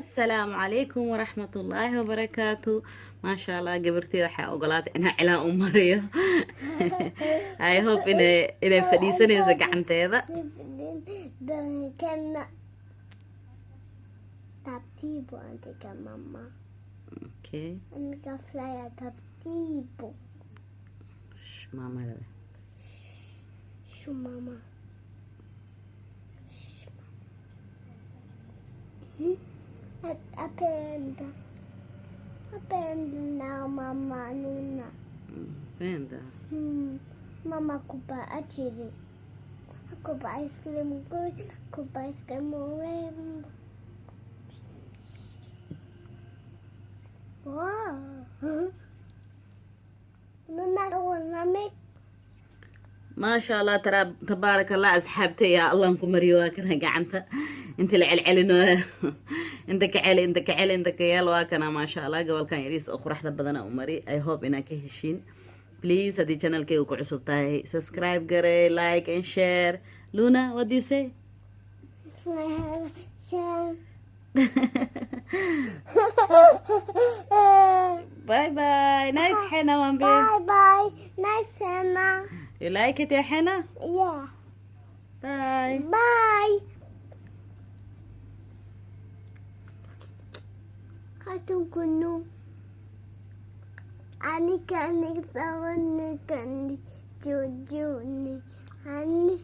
السلام عليكم ورحمة الله وبركاته. ما شاء الله قبرتي waxay ogolaatay inaa cilaan u mariyo. I hope inay fadhiisanayso gacanteeda. كان ترتيبه عندك يا ماما. Okay. عندك فلاية ترتيبه. شو ماما ده؟ شو ماما؟ Apenda. Apenda mama Nuna. Penda. Mama kupa achiri. Kupa ice cream green. Kupa ice cream rainbow. Wow. Nuna waname. ما شاء الله تبارك الله أصحابتي يا الله انكم مريوا كنا قعنتا انت العلعلنا عندك علي عندك علي عندك يا لواكنا ما شاء الله قبل كان يريس أخو رحدة بدنا أمري I hope إنك هشين please هذه channel كي وكو عصب تاهي subscribe قري like and share Luna what do you say bye bye nice حنا وامبي Bye bye. Nice Hannah. you like it يا حنا Yeah. bye Bye. Katungunu. Ani kan ik tahu ni kan di jujuni. Ani